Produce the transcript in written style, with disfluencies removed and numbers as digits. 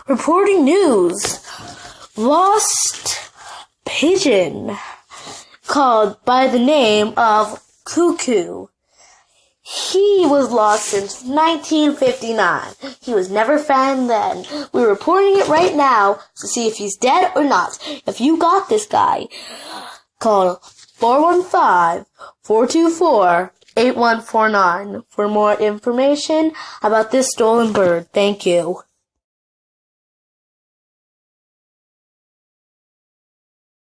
Reporting news. Lost pigeon called by the name of Cuckoo. He was lost since 1959. He was never found then. We're reporting it right now to see if he's dead or not. If you got this guy, call 415-424-8149 for more information about this stolen bird. Thank you.